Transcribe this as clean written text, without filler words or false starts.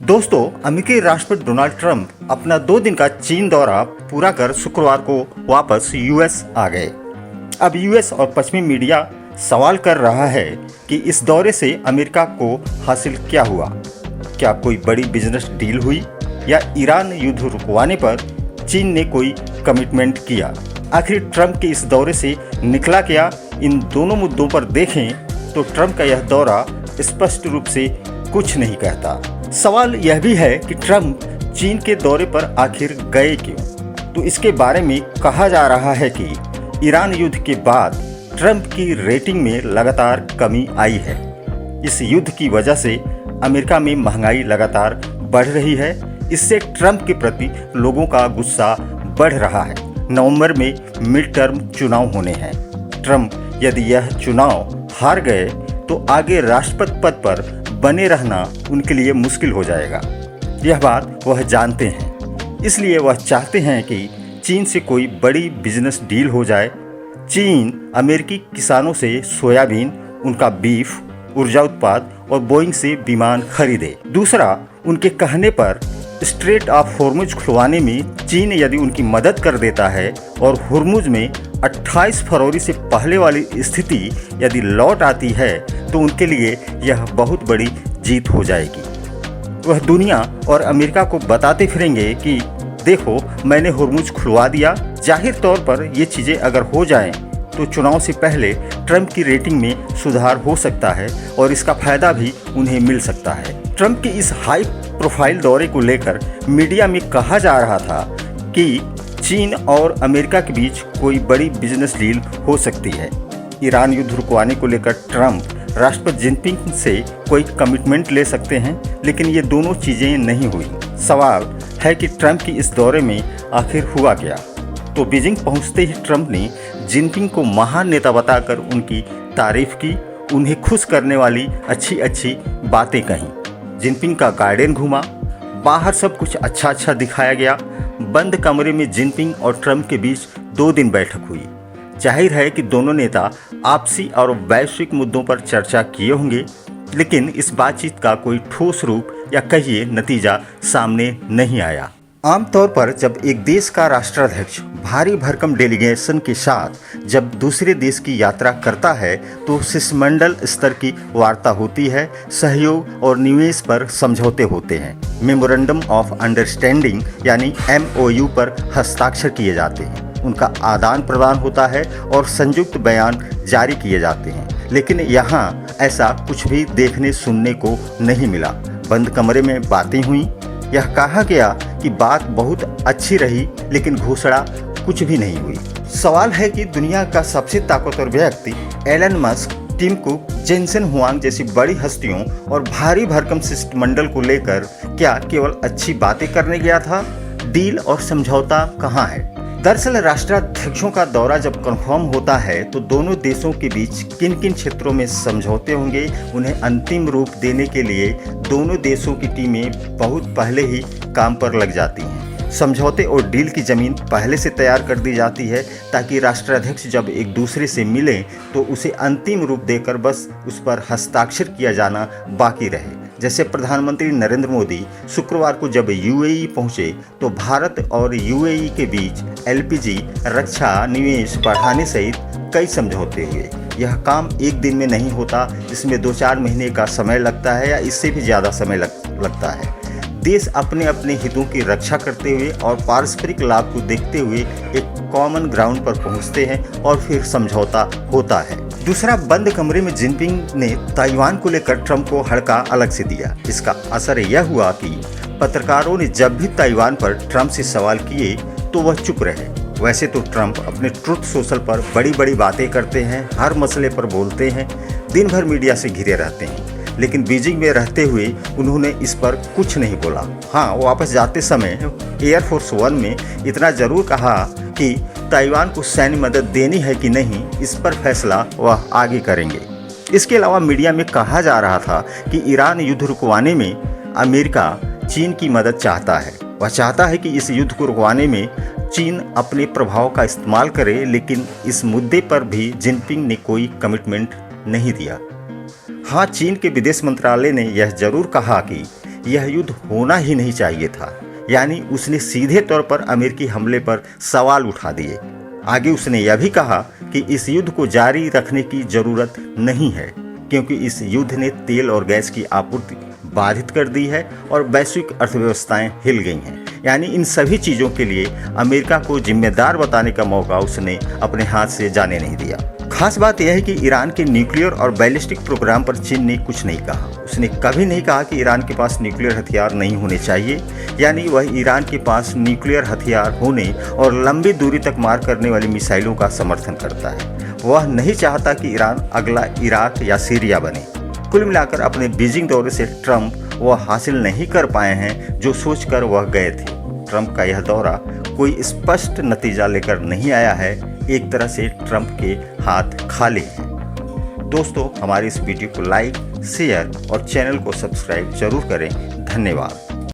दोस्तों, अमेरिकी राष्ट्रपति डोनाल्ड ट्रंप अपना 2 दिन का चीन दौरा पूरा कर शुक्रवार को वापस यूएस आ गए। अब यूएस और पश्चिमी मीडिया सवाल कर रहा है कि इस दौरे से अमेरिका को हासिल क्या हुआ। क्या कोई बड़ी बिजनेस डील हुई या ईरान युद्ध रुकवाने पर चीन ने कोई कमिटमेंट किया। आखिर ट्रंप के इस दौरे से निकला क्या, इन दोनों मुद्दों पर देखें तो ट्रंप का यह दौरा स्पष्ट रूप से कुछ नहीं कहता। सवाल यह भी है कि ट्रंप चीन के दौरे पर आखिर गए क्यों। तो इसके बारे में कहा जा रहा है कि ईरान युद्ध के बाद ट्रंप की रेटिंग में लगातार कमी आई है। इस युद्ध की वजह से अमेरिका में महंगाई लगातार बढ़ रही है। इससे ट्रंप के प्रति लोगों का गुस्सा बढ़ रहा है। नवंबर में मिड टर्म चुनाव होने हैं। ट्रंप यदि यह चुनाव हार गए तो आगे राष्ट्रपति पद पर बने रहना उनके लिए मुश्किल हो जाएगा। यह बात वह जानते हैं। इसलिए वह चाहते हैं कि चीन से कोई बड़ी बिजनेस डील हो जाए। चीन अमेरिकी किसानों से सोयाबीन, उनका बीफ, ऊर्जा उत्पाद और बोइंग से विमान खरीदे। दूसरा, उनके कहने पर स्ट्रेट ऑफ हुर्मुज खुलवाने में चीन यदि उनकी मदद कर देता है और हुर्मुज में 28 फरवरी से पहले वाली स्थिति यदि लौट आती है तो उनके लिए यह बहुत बड़ी जीत हो जाएगी। वह दुनिया और अमेरिका को बताते फिरेंगे कि देखो, मैंने हुर्मुज खुलवा दिया। जाहिर तौर पर ये चीज़ें अगर हो जाएं तो चुनाव से पहले ट्रंप की रेटिंग में सुधार हो सकता है और इसका फायदा भी उन्हें मिल सकता है। ट्रंप के इस हाई प्रोफाइल दौरे को लेकर मीडिया में कहा जा रहा था कि चीन और अमेरिका के बीच कोई बड़ी बिजनेस डील हो सकती है। ईरान युद्ध रुकवाने को लेकर ट्रंप राष्ट्रपति जिनपिंग से कोई कमिटमेंट ले सकते हैं, लेकिन ये दोनों चीज़ें नहीं हुई। सवाल है कि ट्रंप की इस दौरे में आखिर हुआ क्या। तो बीजिंग पहुंचते ही ट्रंप ने जिनपिंग को महान नेता बताकर उनकी तारीफ की, उन्हें खुश करने वाली अच्छी अच्छी बातें कहीं। जिनपिंग का गार्डन घूमा, बाहर सब कुछ अच्छा दिखाया गया। बंद कमरे में जिनपिंग और ट्रंप के बीच 2 दिन बैठक हुई। जाहिर है कि दोनों नेता आपसी और वैश्विक मुद्दों पर चर्चा किए होंगे, लेकिन इस बातचीत का कोई ठोस रूप या कहिए नतीजा सामने नहीं आया। आमतौर पर जब एक देश का राष्ट्राध्यक्ष भारी भरकम डेलीगेशन के साथ जब दूसरे देश की यात्रा करता है तो शिष्टमंडल स्तर की वार्ता होती है, सहयोग और निवेश पर समझौते होते हैं। मेमोरेंडम ऑफ अंडरस्टैंडिंग यानी MOU पर हस्ताक्षर किए जाते हैं, उनका आदान प्रदान होता है और संयुक्त बयान जारी किए जाते हैं। लेकिन यहाँ ऐसा कुछ भी देखने सुनने को नहीं मिला। बंद कमरे में बातें हुई। यह कहा गया कि बात बहुत अच्छी रही, लेकिन घोषणा कुछ भी नहीं हुई। सवाल है कि दुनिया का सबसे ताकतवर व्यक्ति Elon Musk, Tim Cook, Jensen Huang जैसी बड़ी हस्तियों और भारी भरकम शिष्टमंडल को लेकर क्या केवल अच्छी बातें करने गया था? डील और समझौता कहाँ है? दरअसल राष्ट्राध्यक्षों का दौरा जब कंफर्म होता है तो दोनों देशों के बीच किन किन क्षेत्रों में समझौते होंगे, उन्हें अंतिम रूप देने के लिए दोनों देशों की टीमें बहुत पहले ही काम पर लग जाती हैं। समझौते और डील की ज़मीन पहले से तैयार कर दी जाती है ताकि राष्ट्राध्यक्ष जब एक दूसरे से मिलें तो उसे अंतिम रूप देकर बस उस पर हस्ताक्षर किया जाना बाकी रहे। जैसे प्रधानमंत्री नरेंद्र मोदी शुक्रवार को जब UAE पहुंचे तो भारत और UAE के बीच LPG, रक्षा, निवेश बढ़ाने सहित कई समझौते हुए। यह काम एक दिन में नहीं होता, इसमें 2-4 महीने का समय लगता है या इससे भी ज़्यादा समय लगता है। देश अपने अपने हितों की रक्षा करते हुए और पारस्परिक लाभ को देखते हुए एक कॉमन ग्राउंड पर पहुंचते हैं और फिर समझौता होता है। दूसरा, बंद कमरे में जिनपिंग ने ताइवान को लेकर ट्रंप को हड़का अलग से दिया। इसका असर यह हुआ कि पत्रकारों ने जब भी ताइवान पर ट्रंप से सवाल किए तो वह चुप रहे। वैसे तो ट्रंप अपने ट्रुथ सोशल पर बड़ी बड़ी बातें करते हैं, हर मसले पर बोलते हैं, दिन भर मीडिया से घिरे रहते हैं, लेकिन बीजिंग में रहते हुए उन्होंने इस पर कुछ नहीं बोला। हाँ, वापस जाते समय एयरफोर्स 1 में इतना जरूर कहा कि ताइवान को सैन्य मदद देनी है कि नहीं, इस पर फैसला वह आगे करेंगे। इसके अलावा मीडिया में कहा जा रहा था कि ईरान युद्ध रुकवाने में अमेरिका चीन की मदद चाहता है। वह चाहता है कि इस युद्ध को रुकवाने में चीन अपने प्रभाव का इस्तेमाल करे, लेकिन इस मुद्दे पर भी जिनपिंग ने कोई कमिटमेंट नहीं दिया। हाँ, चीन के विदेश मंत्रालय ने यह जरूर कहा कि यह युद्ध होना ही नहीं चाहिए था। यानी उसने सीधे तौर पर अमेरिकी हमले पर सवाल उठा दिए। आगे उसने यह भी कहा कि इस युद्ध को जारी रखने की जरूरत नहीं है, क्योंकि इस युद्ध ने तेल और गैस की आपूर्ति बाधित कर दी है और वैश्विक अर्थव्यवस्थाएं हिल गई हैं। यानी इन सभी चीज़ों के लिए अमेरिका को जिम्मेदार बताने का मौका उसने अपने हाथ से जाने नहीं दिया। खास बात यह है कि ईरान के न्यूक्लियर और बैलिस्टिक प्रोग्राम पर चीन ने कुछ नहीं कहा। उसने कभी नहीं कहा कि ईरान के पास न्यूक्लियर हथियार नहीं होने चाहिए। यानी वह ईरान के पास न्यूक्लियर हथियार होने और लंबी दूरी तक मार करने वाली मिसाइलों का समर्थन करता है। वह नहीं चाहता कि ईरान अगला इराक या सीरिया बने। कुल मिलाकर अपने बीजिंग दौरे से ट्रंप वह हासिल नहीं कर पाए हैं जो सोचकर वह गए थे। ट्रंप का यह दौरा कोई स्पष्ट नतीजा लेकर नहीं आया है। एक तरह से ट्रंप के हाथ खाली हैं। दोस्तों, हमारी इस वीडियो को लाइक, शेयर और चैनल को सब्सक्राइब जरूर करें। धन्यवाद।